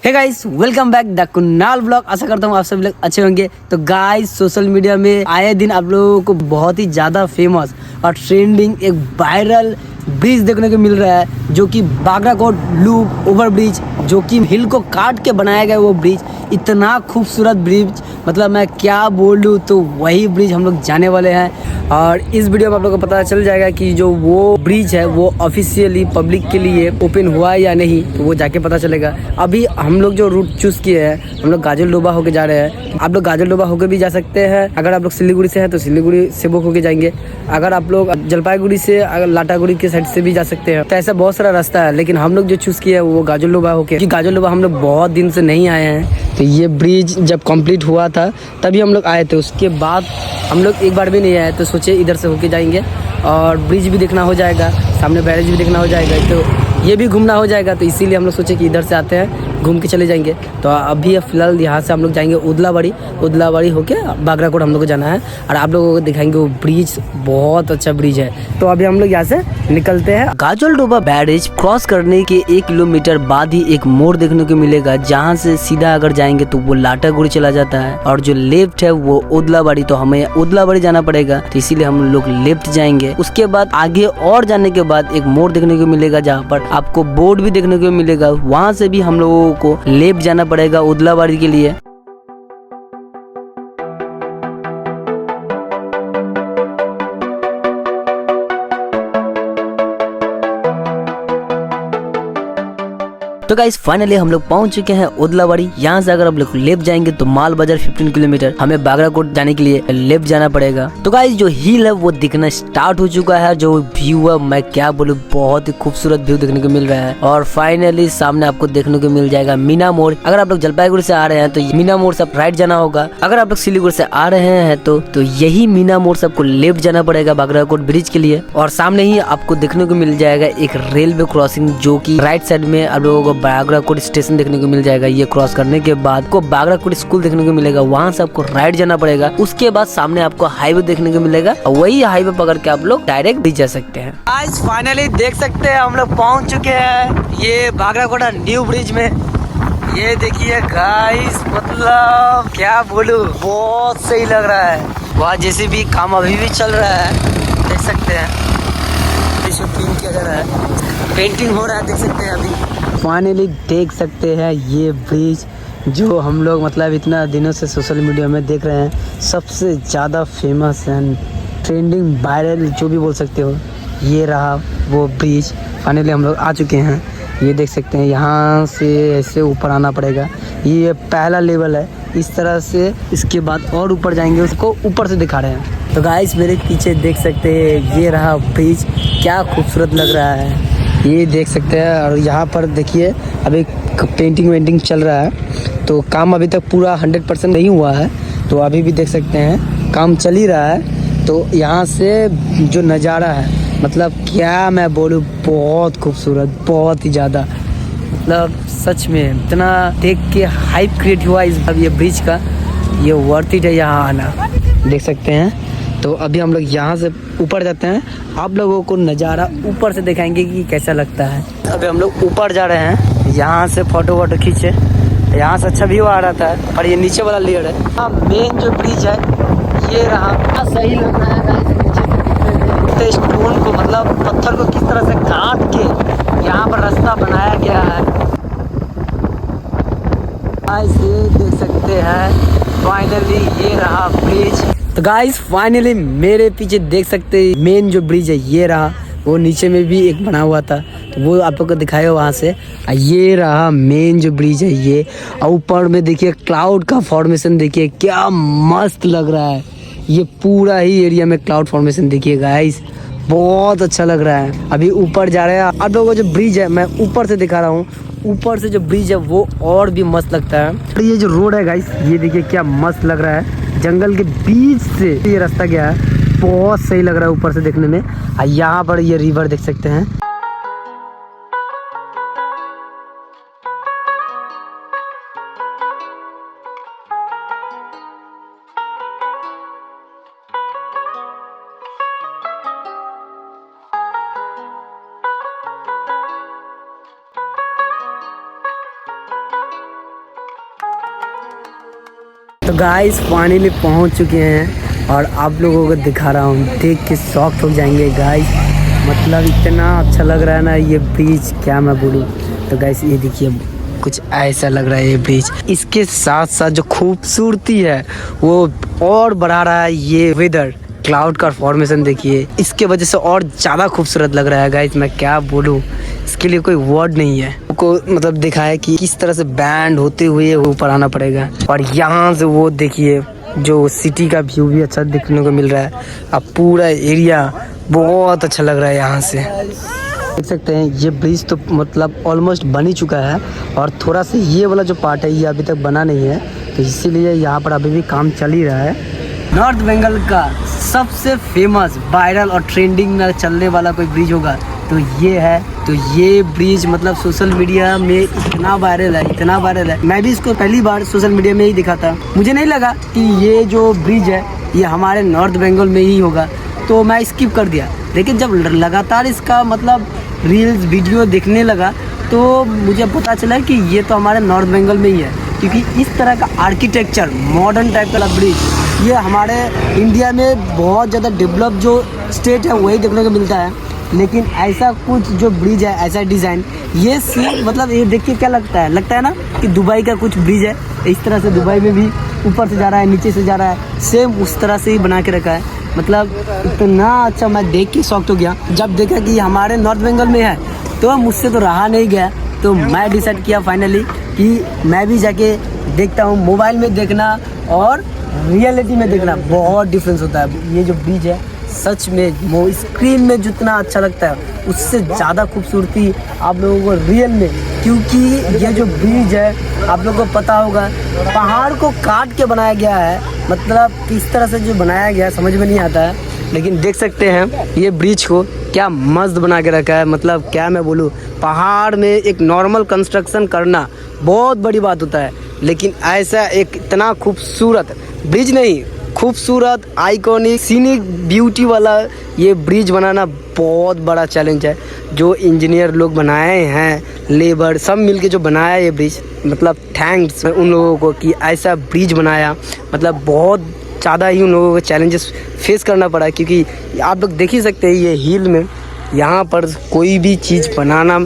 Hey guys, welcome back the Kunal blog. आशा करता हूँ आप सभी लोग अच्छे होंगे। तो गाइस, सोशल मीडिया में आए दिन आप लोगों को बहुत ही ज़्यादा फेमस और ट्रेंडिंग एक वायरल ब्रिज देखने को मिल रहा है, जो कि बागराकोट लूप ओवर ब्रिज, जो कि हिल को काट के बनाया गया वो ब्रिज। इतना खूबसूरत ब्रिज, मतलब मैं क्या बोलूँ। तो वही ब्रिज हम लोग जाने वाले हैं और इस वीडियो में आप लोग को पता चल जाएगा कि जो वो ब्रिज है वो ऑफिशियली पब्लिक के लिए ओपन हुआ है या नहीं, तो वो जाके पता चलेगा। अभी हम लोग जो रूट चूज किए हैं, हम लोग गाजल डोबा होके जा रहे हैं। आप लोग गाजल डोबा होके भी जा सकते हैं। अगर आप लोग सिलीगुड़ी से हैं तो सिलीगुड़ी से बुक होके जाएंगे। अगर आप लोग जलपाईगुड़ी से अगर लाटागुड़ी के साइड से भी जा सकते हैं। तो ऐसा बहुत सारा रास्ता है, लेकिन हम लोग जो चूज किया है वो गाजल डोबा होके। गाजल डोबा हम लोग बहुत दिन से नहीं आए हैं, तो ये ब्रिज जब कंप्लीट हुआ था तभी हम लोग आए थे। उसके बाद हम लोग एक बार भी नहीं आए, तो सोचे इधर से होके जाएंगे और ब्रिज भी देखना हो जाएगा, सामने बैरेज भी देखना हो जाएगा, तो ये भी घूमना हो जाएगा। तो इसीलिए हम लोग सोचे कि इधर से आते हैं, घूम के चले जाएंगे। तो अभी फिलहाल यहाँ से हम लोग जाएंगे उदलाबाड़ी होके बागराकोट हम लोग को जाना है और आप लोगों को दिखाएंगे वो ब्रिज। बहुत अच्छा ब्रिज है। तो अभी हम लोग यहाँ से निकलते हैं। गाजल डोबा बैरेज क्रॉस करने के 1 किलोमीटर बाद ही एक मोड़ देखने को मिलेगा, जहाँ से सीधा अगर जाएंगे तो वो लाटागुड़ी चला जाता है और जो लेफ्ट है वो उदलाबाड़ी। तो हमें उदलाबाड़ी जाना पड़ेगा, तो इसीलिए हम लोग लेफ्ट जाएंगे। उसके बाद आगे और जाने के बाद एक मोड़ देखने को मिलेगा, जहाँ पर आपको बोर्ड भी देखने को मिलेगा। वहाँ से भी हम लोगों को लेफ्ट जाना पड़ेगा उदलाबाड़ी के लिए। तो गाइस, फाइनली हम लोग पहुंच चुके हैं उदलाबाड़ी। यहाँ से अगर आप लोग लेफ्ट जाएंगे तो माल बाजार 15 किलोमीटर, हमें बागराकोट जाने के लिए लेफ्ट जाना पड़ेगा। तो गाइस, जो हिल है वो दिखना स्टार्ट हो चुका है। जो व्यू है मैं क्या बोलूं, बहुत ही खूबसूरत व्यू देखने को मिल रहा है। और फाइनली सामने आपको देखने को मिल जाएगा मीना मोड़। अगर आप लोग जलपाईगुड़ी से आ रहे हैं तो मीना मोड़ से राइट जाना होगा। अगर आप लोग सिलीगुड़ी से आ रहे हैं तो यही मीना मोड़ से आपको लेफ्ट जाना पड़ेगा बागराकोट ब्रिज के लिए। और सामने ही आपको देखने को मिल जाएगा एक रेलवे क्रॉसिंग, जो की राइट साइड में आप लोगों को बागराकोट स्टेशन देखने को मिल जाएगा। ये क्रॉस करने के बाद आपको बागराकोट स्कूल देखने को मिलेगा, वहाँ से आपको राइट जाना पड़ेगा। उसके बाद सामने आपको हाईवे देखने को मिलेगा और वही हाईवे पकड़ के आप लोग डायरेक्ट भी जा सकते हैं। आज फाइनली देख सकते हैं हम लोग पहुँच चुके हैं ये बागराकोट न्यू ब्रिज में। ये देखिए गाइस, मतलब क्या बोलूं, बहुत सही लग रहा है। वहाँ जैसे भी काम अभी भी चल रहा है, देख सकते हैं। किया जा रहा है, पेंटिंग हो रहा है, देख सकते हैं अभी। फाइनली देख सकते हैं ये ब्रिज, जो हम लोग मतलब इतना दिनों से सोशल मीडिया में देख रहे हैं, सबसे ज़्यादा फेमस एंड ट्रेंडिंग वायरल जो भी बोल सकते हो, ये रहा वो ब्रिज। फाइनली हम लोग आ चुके हैं। ये देख सकते हैं, यहाँ से ऐसे ऊपर आना पड़ेगा। ये पहला लेवल है। इस तरह से इसके बाद और ऊपर जाएंगे, उसको ऊपर से दिखा रहे हैं। तो गाइस, मेरे पीछे देख सकते हैं ये रहा ब्रिज, क्या खूबसूरत लग रहा है। ये देख सकते हैं। और यहाँ पर देखिए अभी पेंटिंग वेंटिंग चल रहा है, तो काम अभी तक पूरा 100% नहीं हुआ है। तो अभी भी देख सकते हैं काम चल ही रहा है। तो यहाँ से जो नज़ारा है, मतलब क्या मैं बोलूँ, बहुत खूबसूरत, बहुत ही ज़्यादा, मतलब सच में इतना देख के हाइप क्रिएट हुआ इस ये ब्रिज का। ये वर्थ इट है यहाँ आना, देख सकते हैं। तो अभी हम लोग यहाँ से ऊपर जाते हैं, आप लोगों को नज़ारा ऊपर से दिखाएंगे कि कैसा लगता है। अभी हम लोग ऊपर जा रहे हैं, यहाँ से फोटो वोटो खींचे, यहाँ से अच्छा व्यू आ रहा था। और ये नीचे वाला लेयर है, हाँ मेन जो ब्रिज है ये रहा। सही लग रहा है नीचे स्टोन को, मतलब पत्थर को किस तरह से काट के यहाँ पर रास्ता बनाया गया है। ये देख सकते हैं, फाइनली ये रहा ब्रिज। तो गाइस, फाइनली मेरे पीछे देख सकते हैं मेन जो ब्रिज है ये रहा। वो नीचे में भी एक बना हुआ था, तो वो आप लोग को दिखाया वहाँ से। ये रहा मेन जो ब्रिज है ये। और ऊपर में देखिए क्लाउड का फॉर्मेशन, देखिए क्या मस्त लग रहा है। ये पूरा ही एरिया में क्लाउड फॉर्मेशन देखिए गाइस, बहुत अच्छा लग रहा है। अभी ऊपर जा रहे हैं। आप लोगों को जो ब्रिज है मैं ऊपर से दिखा रहा हूँ, ऊपर से जो ब्रिज है वो और भी मस्त लगता है। और ये जो रोड है गाइस, ये देखिए क्या मस्त लग रहा है। जंगल के बीच से ये रास्ता गया है, बहुत सही लग रहा है ऊपर से देखने में। यहाँ पर ये रिवर देख सकते हैं। तो गाइस फाइनली पहुंच चुके हैं और आप लोगों को दिखा रहा हूँ, देख के शॉक हो जाएंगे गाइस। मतलब इतना अच्छा लग रहा है ना ये ब्रिज, क्या मैं बोलूँ। तो गाइस ये देखिए कुछ ऐसा लग रहा है ये ब्रिज। इसके साथ साथ जो खूबसूरती है वो और बढ़ा रहा है ये वेदर। क्लाउड का फॉर्मेशन देखिए, इसके वजह से और ज़्यादा खूबसूरत लग रहा है गाइस। मैं क्या बोलूँ, इसके लिए कोई वर्ड नहीं है। को मतलब दिखाया कि किस तरह से बैंड होते हुए ऊपर आना पड़ेगा। और यहाँ से वो देखिए जो सिटी का व्यू भी अच्छा देखने को मिल रहा है। अब पूरा एरिया बहुत अच्छा लग रहा है यहाँ से, देख सकते हैं। ये ब्रिज तो मतलब ऑलमोस्ट बन ही चुका है और थोड़ा सा ये वाला जो पार्ट है ये अभी तक बना नहीं है, तो इसीलिए यहाँ पर अभी भी काम चल ही रहा है। नॉर्थ बंगाल का सबसे फेमस, वायरल और ट्रेंडिंग में चलने वाला कोई ब्रिज होगा तो ये है। तो ये ब्रिज मतलब सोशल मीडिया में इतना वायरल है, इतना वायरल है। मैं भी इसको पहली बार सोशल मीडिया में ही दिखा था। मुझे नहीं लगा कि ये जो ब्रिज है ये हमारे नॉर्थ बंगाल में ही होगा, तो मैं स्किप कर दिया। लेकिन जब लगातार इसका मतलब रील्स वीडियो देखने लगा तो मुझे पता चला कि ये तो हमारे नॉर्थ बंगाल में ही है। क्योंकि इस तरह का आर्किटेक्चर, मॉडर्न टाइप का ब्रिज ये हमारे इंडिया में बहुत ज़्यादा डेवलप जो स्टेट है वही देखने को मिलता है। लेकिन ऐसा कुछ जो ब्रिज है, ऐसा डिज़ाइन, ये मतलब ये देख के क्या लगता है ना कि दुबई का कुछ ब्रिज है। इस तरह से दुबई में भी ऊपर से जा रहा है, नीचे से जा रहा है, सेम उस तरह से ही बना के रखा है। मतलब इतना अच्छा, मैं देख के शॉक्ड हो गया। जब देखा कि हमारे नॉर्थ बंगाल में है तो मुझसे तो रहा नहीं गया। तो मैं डिसाइड किया फाइनली कि मैं भी जाके देखता हूँ। मोबाइल में देखना और रियलिटी में देखना बहुत डिफरेंस होता है। ये जो ब्रिज है सच में वो स्क्रीन में जितना अच्छा लगता है उससे ज़्यादा खूबसूरती आप लोगों को रियल में, क्योंकि ये जो ब्रिज है आप लोगों को पता होगा पहाड़ को काट के बनाया गया है। मतलब किस तरह से जो बनाया गया समझ में नहीं आता है। लेकिन देख सकते हैं ये ब्रिज को क्या मस्त बना के रखा है। मतलब क्या मैं बोलूँ, पहाड़ में एक नॉर्मल कंस्ट्रक्शन करना बहुत बड़ी बात होता है, लेकिन ऐसा एक इतना खूबसूरत ब्रिज नहीं, खूबसूरत आइकॉनिक सीनिक ब्यूटी वाला ये ब्रिज बनाना बहुत बड़ा चैलेंज है। जो इंजीनियर लोग बनाए हैं, लेबर सब मिलके जो बनाया ये ब्रिज, मतलब थैंक्स उन लोगों को कि ऐसा ब्रिज बनाया। मतलब बहुत ज़्यादा ही उन लोगों को चैलेंजेस फेस करना पड़ा, क्योंकि आप लोग देख ही सकते हैं ये हिल में यहाँ पर कोई भी चीज़ बनाना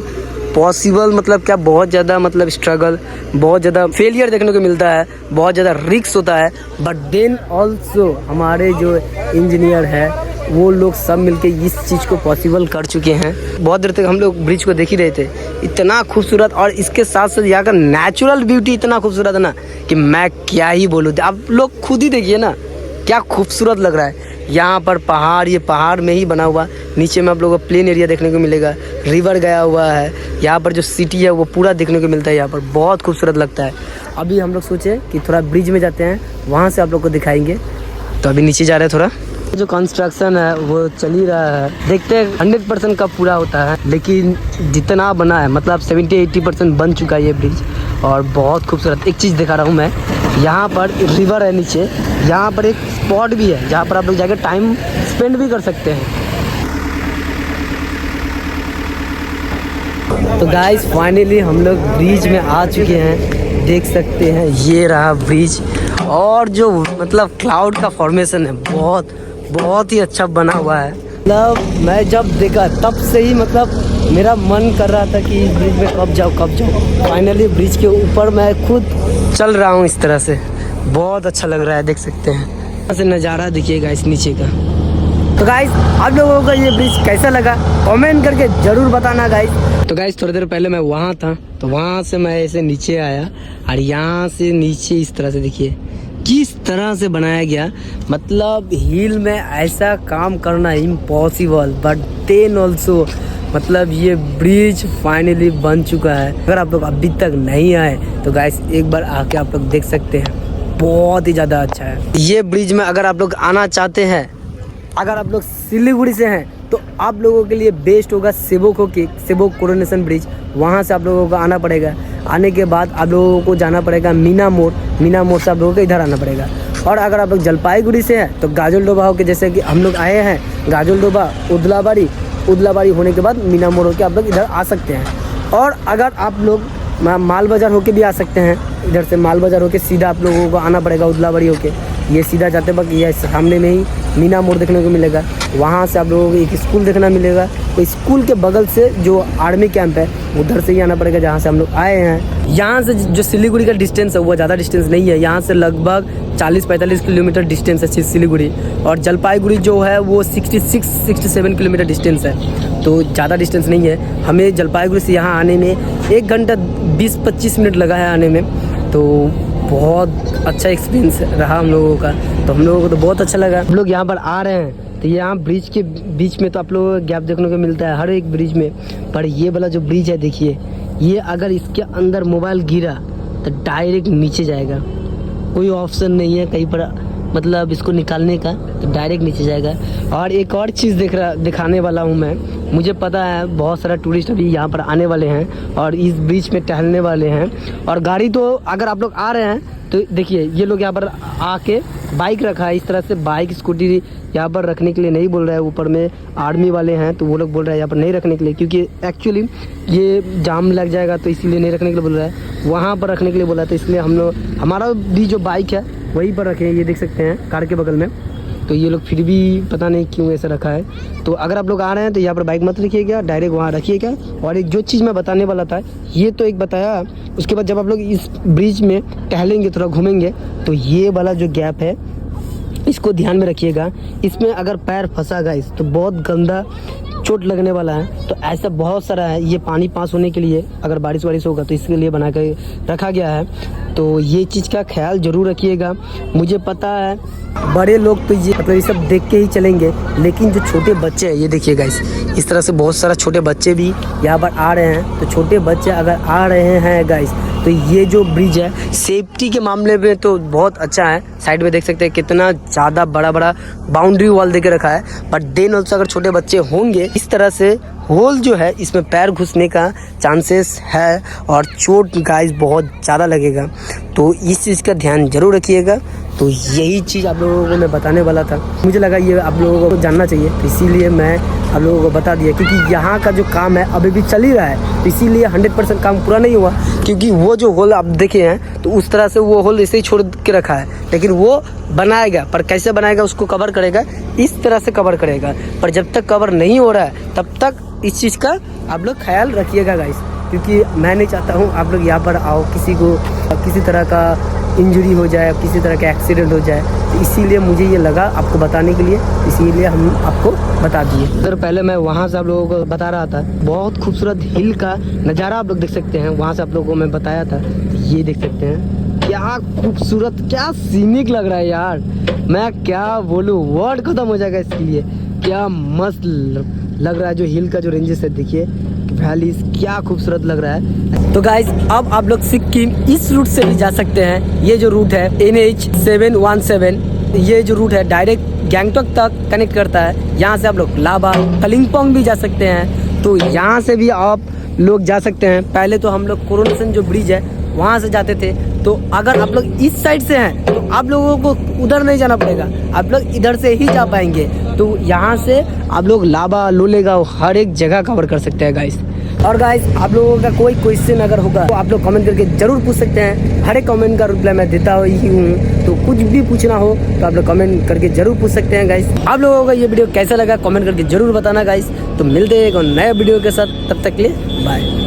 पॉसिबल मतलब क्या, बहुत ज़्यादा मतलब स्ट्रगल, बहुत ज़्यादा फेलियर देखने को मिलता है, बहुत ज़्यादा रिस्क होता है। बट देन ऑल्सो हमारे जो इंजीनियर है वो लोग सब मिलके इस चीज़ को पॉसिबल कर चुके हैं। बहुत देर तक हम लोग ब्रिज को देख ही रहे थे, इतना खूबसूरत। और इसके साथ साथ यहाँ का नेचुरल ब्यूटी इतना खूबसूरत है ना कि मैं क्या ही बोलूँ। आप लोग खुद ही देखिए ना क्या खूबसूरत लग रहा है। यहाँ पर पहाड़, ये पहाड़ में ही बना हुआ, नीचे में आप लोगों को प्लेन एरिया देखने को मिलेगा, रिवर गया हुआ है। यहाँ पर जो सिटी है वो पूरा देखने को मिलता है, यहाँ पर बहुत खूबसूरत लगता है। अभी हम लोग सोचे कि थोड़ा ब्रिज में जाते हैं, वहाँ से आप लोग को दिखाएंगे। तो अभी नीचे जा रहे हैं। थोड़ा जो कंस्ट्रक्शन है वो चल ही रहा है, देखते हैं 100% कब पूरा होता है। लेकिन जितना बना है मतलब 70-80% बन चुका है ये ब्रिज और बहुत खूबसूरत। एक चीज़ दिखा रहा हूँ मैं, यहाँ पर रिवर है नीचे, यहाँ पर एक स्पॉट भी है जहाँ पर आप लोग जाकर टाइम स्पेंड भी कर सकते हैं। तो गाइस फाइनली हम लोग ब्रिज में आ चुके हैं, देख सकते हैं ये रहा ब्रिज। और जो मतलब क्लाउड का फॉर्मेशन है बहुत ही अच्छा बना हुआ है। मतलब मैं जब देखा तब से ही मतलब मेरा मन कर रहा था कि इस ब्रिज में कब जाऊँ। फाइनली ब्रिज के ऊपर मैं खुद चल रहा हूँ इस तरह से, बहुत अच्छा लग रहा है। देख सकते हैं यहाँ से नज़ारा देखिएगा इस नीचे का। तो गाइस आप लोगों को ये ब्रिज कैसा लगा कमेंट करके ज़रूर बताना गाइस। तो गाइस थोड़ी देर पहले मैं वहाँ था, तो वहाँ से मैं ऐसे नीचे आया और यहाँ से नीचे इस तरह से देखिए किस तरह से बनाया गया। मतलब हिल में ऐसा काम करना इम्पॉसिबल, बट देन ऑल्सो मतलब ये ब्रिज फाइनली बन चुका है। अगर आप लोग अभी तक नहीं आए तो गाइस एक बार आके आप लोग देख सकते हैं, बहुत ही ज़्यादा अच्छा है ये ब्रिज में। अगर आप लोग आना चाहते हैं, अगर आप लोग सिलीगुड़ी से हैं तो आप लोगों के लिए बेस्ट होगा सेवक कोरोनेशन ब्रिज। वहाँ से आप लोगों को आना पड़ेगा। आने के बाद आप लोगों को जाना पड़ेगा मीना मोड़ से आप लोगों को इधर आना पड़ेगा। और अगर आप लोग जलपाईगुड़ी से हैं तो गाजल डोबा होकर, जैसे कि हम लोग आए हैं गाजल डोबा उदलाबाड़ी होने के बाद मीना मोड़ होकर आप लोग इधर आ सकते हैं। और अगर आप लोग माल बाज़ार होके भी आ सकते हैं, इधर से माल बाजार होके सीधा आप लोगों को आना पड़ेगा उदलाबाड़ी होके। ये सीधा जाते वक्त ये सामने में ही मीना मोड़ देखने को मिलेगा। वहाँ से आप लोगों को एक स्कूल देखना मिलेगा। तो स्कूल के बगल से जो आर्मी कैंप है उधर से ही आना पड़ेगा जहाँ से हम लोग आए हैं। यहाँ से जो सिलीगुड़ी का डिस्टेंस है वो ज़्यादा डिस्टेंस नहीं है। यहाँ से लगभग 40-45 किलोमीटर डिस्टेंस है सिलीगुड़ी, और जलपाईगुड़ी जो है वो 66-67 किलोमीटर डिस्टेंस है। तो ज़्यादा डिस्टेंस नहीं है। हमें जलपाईगुड़ी से यहाँ आने में 1 घंटा 20-25 मिनट लगा है आने में। तो बहुत अच्छा एक्सपीरियंस रहा हम लोगों का। तो हम लोगों को तो बहुत अच्छा लगा। हम लोग यहाँ पर आ रहे हैं तो यहाँ ब्रिज के बीच में तो आप लोगों को गैप देखने को मिलता है हर एक ब्रिज में। पर ये वाला जो ब्रिज है देखिए, ये अगर इसके अंदर मोबाइल गिरा तो डायरेक्ट नीचे जाएगा। कोई ऑप्शन नहीं है कहीं पर मतलब इसको निकालने का, तो डायरेक्ट नीचे जाएगा। और एक और चीज़ दिखाने वाला हूँ मैं। मुझे पता है बहुत सारा टूरिस्ट अभी यहाँ पर आने वाले हैं और इस बीच में टहलने वाले हैं। और गाड़ी तो अगर आप लोग आ रहे हैं तो देखिए ये लोग यहाँ पर आके बाइक रखा है। इस तरह से बाइक स्कूटी यहाँ पर रखने के लिए नहीं बोल रहा है। ऊपर में आर्मी वाले हैं तो वो लोग बोल रहे हैं यहाँ पर नहीं रखने के लिए, क्योंकि एक्चुअली ये जाम लग जाएगा तो इसीलिए नहीं रखने के लिए बोल रहा है। वहाँ पर रखने के लिए बोला तो इसलिए हम लोग हमारा भी जो बाइक है वहीं पर रखे हैं। ये देख सकते हैं कार के बगल में। तो ये लोग फिर भी पता नहीं क्यों ऐसा रखा है। तो अगर आप लोग आ रहे हैं तो यहाँ पर बाइक मत रखिएगा, डायरेक्ट वहाँ रखिएगा। और एक जो चीज़ मैं बताने वाला था ये तो एक बताया, उसके बाद जब आप लोग इस ब्रिज में टहलेंगे थोड़ा घूमेंगे तो ये वाला जो गैप है इसको ध्यान में रखिएगा। इसमें अगर पैर फंसा गाइस तो बहुत गंदा चोट लगने वाला है। तो ऐसा बहुत सारा है। ये पानी पास होने के लिए अगर बारिश होगा तो इसके लिए बना कर रखा गया है। तो ये चीज़ का ख्याल ज़रूर रखिएगा। मुझे पता है बड़े लोग तो ये मतलब ये सब देख के ही चलेंगे, लेकिन जो छोटे बच्चे हैं ये देखिए गाइस, इस तरह से बहुत सारा छोटे बच्चे भी यहाँ पर आ रहे हैं। तो छोटे बच्चे अगर आ रहे हैं गाइस तो ये जो ब्रिज है सेफ्टी के मामले में तो बहुत अच्छा है। साइड में देख सकते हैं कितना ज़्यादा बड़ा बड़ा बाउंड्री वॉल देके रखा है। बट देन ऑल्सो अगर छोटे बच्चे होंगे इस तरह से होल जो है इसमें पैर घुसने का चांसेस है और चोट गाइस बहुत ज़्यादा लगेगा। तो इस चीज़ का ध्यान जरूर रखिएगा। तो यही चीज़ आप लोगों को मैं बताने वाला था। मुझे लगा ये आप लोगों को जानना चाहिए, तो इसीलिए मैं आप लोगों को बता दिया। क्योंकि यहाँ का जो काम है अभी भी चल ही रहा है, तो इसीलिए 100% काम पूरा नहीं हुआ। क्योंकि वो जो होल आप देखे हैं तो उस तरह से वो होल ऐसे ही छोड़ के रखा है, लेकिन वो बनाएगा। पर कैसे बनाएगा उसको कवर करेगा, इस तरह से कवर करेगा। पर जब तक कवर नहीं हो रहा है तब तक इस चीज़ का आप लोग ख्याल रखिएगा गाइस। क्योंकि मैं नहीं चाहता हूँ आप लोग यहाँ पर आओ किसी को किसी तरह का इंजरी हो जाए, किसी तरह का एक्सीडेंट हो जाए। तो इसीलिए मुझे ये लगा आपको बताने के लिए, इसीलिए हम आपको बता दिए। अगर पहले मैं वहाँ से आप लोगों को बता रहा था, बहुत खूबसूरत हिल का नज़ारा आप लोग देख सकते हैं। वहाँ से आप लोगों को मैं बताया था, ये देख सकते हैं क्या खूबसूरत, क्या सीनिक लग रहा है यार। मैं क्या बोलूँ, वर्ड खत्म हो जाएगा इसके लिए। क्या मस्त लग रहा है जो हिल का जो रेंजेस है, देखिए वैलीज क्या खूबसूरत लग रहा है। तो गाइज अब आप लोग सिक्किम इस रूट से भी जा सकते हैं। ये जो रूट है NH 717, ये जो रूट है डायरेक्ट गैंगटॉक तक कनेक्ट करता है। यहाँ से आप लोग लाबा कलिम्पोंग भी जा सकते हैं। तो यहाँ से भी आप लोग जा सकते हैं। पहले तो हम लोग कोरोनेशन जो ब्रिज है वहाँ से जाते थे। तो अगर आप लोग इस साइड से हैं तो आप लोगों को उधर नहीं जाना पड़ेगा, आप लोग इधर से ही जा पाएंगे। तो यहाँ से आप लोग लाबा लोलेगांव हर एक जगह कवर कर सकते हैं गाइस। और गाइस आप लोगों का कोई क्वेश्चन अगर होगा तो आप लोग कमेंट करके जरूर पूछ सकते हैं। हर एक कमेंट का रिप्लाई मैं देता ही हूँ। तो कुछ भी पूछना हो तो आप लोग कमेंट करके जरूर पूछ सकते हैं गाइस। आप लोगों का ये वीडियो कैसा लगा कमेंट करके जरूर बताना गाइस। तो मिलते हैं एक नए वीडियो के साथ, तब तक के लिए बाय।